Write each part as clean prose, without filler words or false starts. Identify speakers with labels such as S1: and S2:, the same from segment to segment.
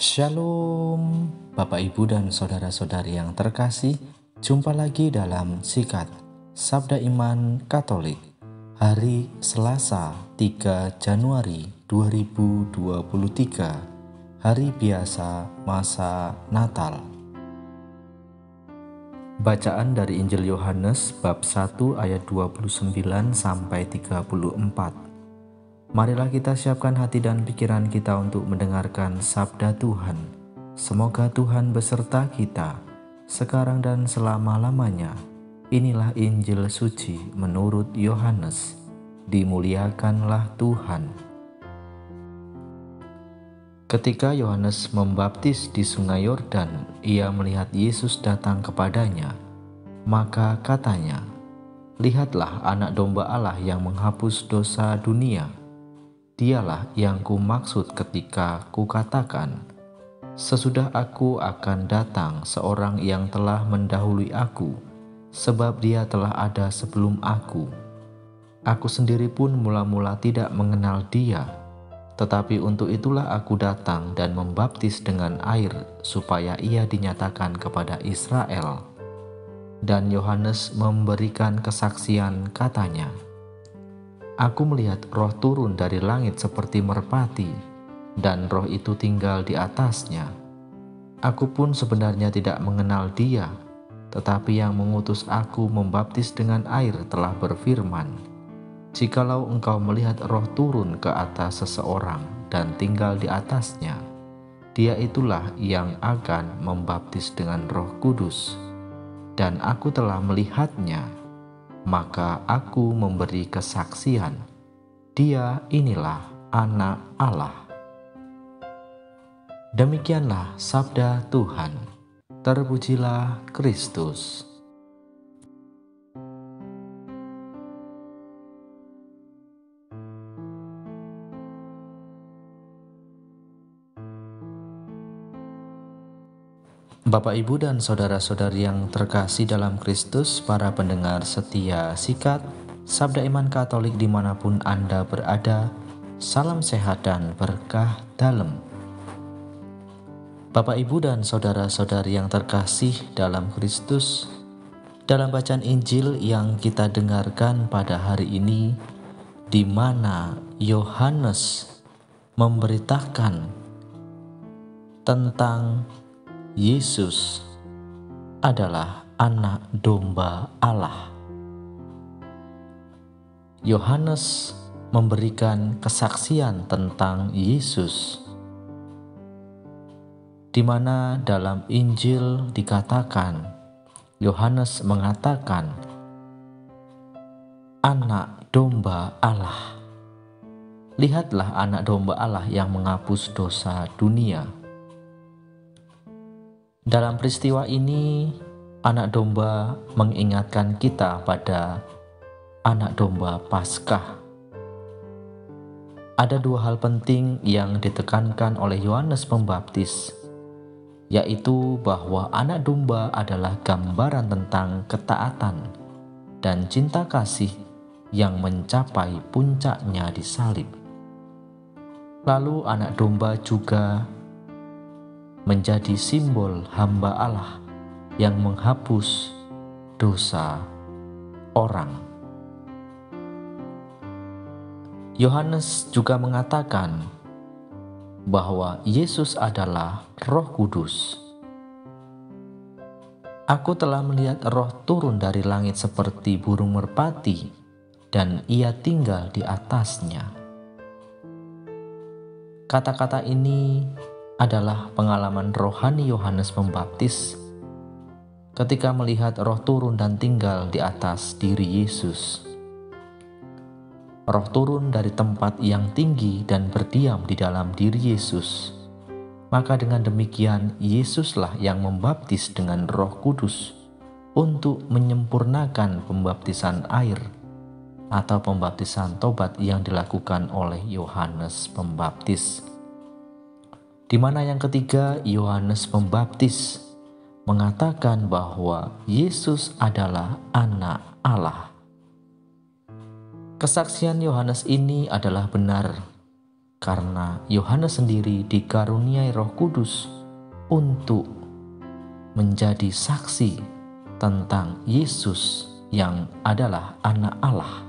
S1: Shalom, Bapak Ibu dan saudara-saudari yang terkasih. Jumpa lagi dalam Sikat Sabda Iman Katolik hari Selasa 3 Januari 2023, hari biasa masa Natal. Bacaan dari Injil Yohanes bab 1 ayat 29 sampai 34. Marilah kita siapkan hati dan pikiran kita untuk mendengarkan sabda Tuhan. Semoga Tuhan beserta kita, sekarang dan selama-lamanya. Inilah Injil suci menurut Yohanes. Dimuliakanlah Tuhan. Ketika Yohanes membaptis di sungai Yordan, ia melihat Yesus datang kepadanya. Maka katanya, "Lihatlah anak domba Allah yang menghapus dosa dunia. Dialah yang kumaksud ketika kukatakan, sesudah aku akan datang seorang yang telah mendahului aku, sebab dia telah ada sebelum aku. Aku sendiri pun mula-mula tidak mengenal dia, tetapi untuk itulah aku datang dan membaptis dengan air supaya ia dinyatakan kepada Israel." Dan Yohanes memberikan kesaksian, katanya, "Aku melihat roh turun dari langit seperti merpati, dan roh itu tinggal di atasnya. Aku pun sebenarnya tidak mengenal dia, tetapi yang mengutus aku membaptis dengan air telah berfirman, jikalau engkau melihat roh turun ke atas seseorang dan tinggal di atasnya, dia itulah yang akan membaptis dengan Roh Kudus. Dan aku telah melihatnya, maka aku memberi kesaksian, dia inilah Anak Allah." Demikianlah sabda Tuhan. Terpujilah Kristus. Bapak, Ibu, dan saudara-saudari yang terkasih dalam Kristus, para pendengar setia Sikat Sabda Iman Katolik dimanapun Anda berada, salam sehat dan berkah dalam. Bapak, Ibu, dan saudara-saudari yang terkasih dalam Kristus, dalam bacaan Injil yang kita dengarkan pada hari ini, di mana Yohanes memberitakan tentang Yesus adalah anak domba Allah. Yohanes memberikan kesaksian tentang Yesus, di mana dalam Injil dikatakan, Yohanes mengatakan, anak domba Allah. Lihatlah anak domba Allah yang menghapus dosa dunia. Dalam peristiwa ini, anak domba mengingatkan kita pada anak domba Paskah. Ada dua hal penting yang ditekankan oleh Yohanes Pembaptis, yaitu bahwa anak domba adalah gambaran tentang ketaatan dan cinta kasih yang mencapai puncaknya di salib. Lalu anak domba juga menjadi simbol hamba Allah yang menghapus dosa orang. Yohanes juga mengatakan bahwa Yesus adalah Roh Kudus. "Aku telah melihat roh turun dari langit seperti burung merpati, dan ia tinggal di atasnya." Kata-kata ini adalah pengalaman rohani Yohanes Pembaptis ketika melihat roh turun dan tinggal di atas diri Yesus. Roh turun dari tempat yang tinggi dan berdiam di dalam diri Yesus. Maka dengan demikian Yesuslah yang membaptis dengan Roh Kudus untuk menyempurnakan pembaptisan air atau pembaptisan tobat yang dilakukan oleh Yohanes Pembaptis. Di mana yang ketiga, Yohanes Pembaptis mengatakan bahwa Yesus adalah anak Allah. Kesaksian Yohanes ini adalah benar karena Yohanes sendiri dikaruniai Roh Kudus untuk menjadi saksi tentang Yesus yang adalah Anak Allah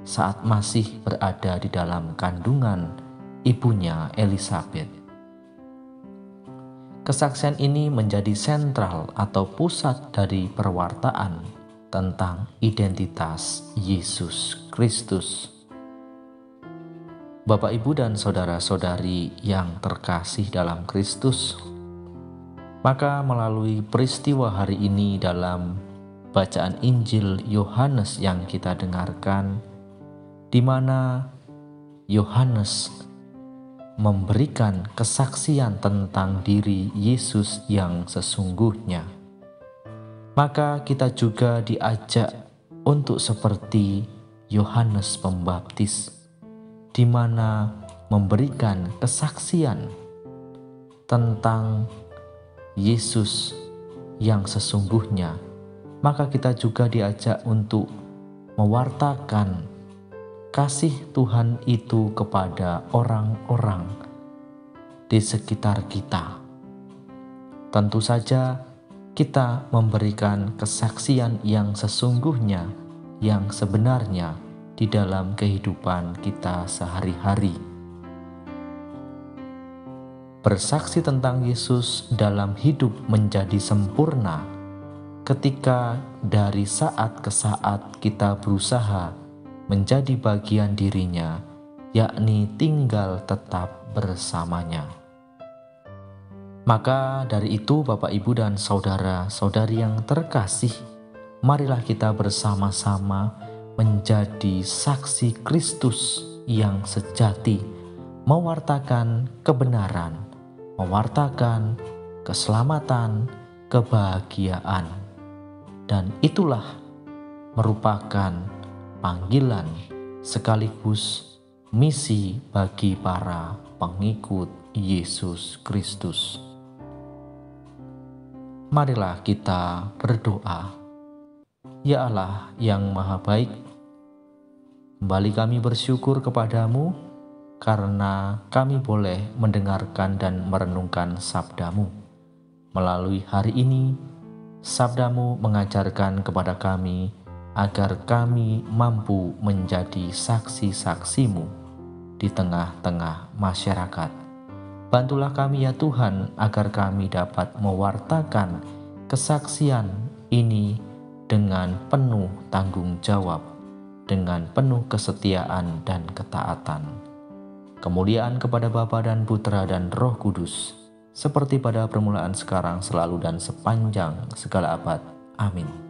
S1: saat masih berada di dalam kandungan ibunya Elisabet. Kesaksian ini menjadi sentral atau pusat dari perwartaan tentang identitas Yesus Kristus. Bapak, Ibu, dan saudara-saudari yang terkasih dalam Kristus, maka melalui peristiwa hari ini dalam bacaan Injil Yohanes yang kita dengarkan, di mana Yohanes memberikan kesaksian tentang diri Yesus yang sesungguhnya, maka kita juga diajak untuk seperti Yohanes Pembaptis, di mana memberikan kesaksian tentang Yesus yang sesungguhnya, maka kita juga diajak untuk mewartakan kasih Tuhan itu kepada orang-orang di sekitar kita. Tentu saja kita memberikan kesaksian yang sesungguhnya, yang sebenarnya di dalam kehidupan kita sehari-hari. Bersaksi tentang Yesus dalam hidup menjadi sempurna ketika dari saat ke saat kita berusaha menjadi bagian dirinya, yakni tinggal tetap bersamanya. Maka dari itu, Bapak, Ibu, dan saudara-saudari yang terkasih, marilah kita bersama-sama menjadi saksi Kristus yang sejati, mewartakan kebenaran, mewartakan keselamatan, kebahagiaan. Dan itulah merupakan panggilan sekaligus misi bagi para pengikut Yesus Kristus. Marilah kita berdoa. Ya Allah yang Maha Baik, kembali kami bersyukur kepadamu karena kami boleh mendengarkan dan merenungkan sabdamu. Melalui hari ini, sabdamu mengajarkan kepada kami agar kami mampu menjadi saksi-saksimu di tengah-tengah masyarakat. Bantulah kami ya Tuhan, agar kami dapat mewartakan kesaksian ini dengan penuh tanggung jawab, dengan penuh kesetiaan dan ketaatan. Kemuliaan kepada Bapa dan Putra dan Roh Kudus, seperti pada permulaan, sekarang, selalu, dan sepanjang segala abad. Amin.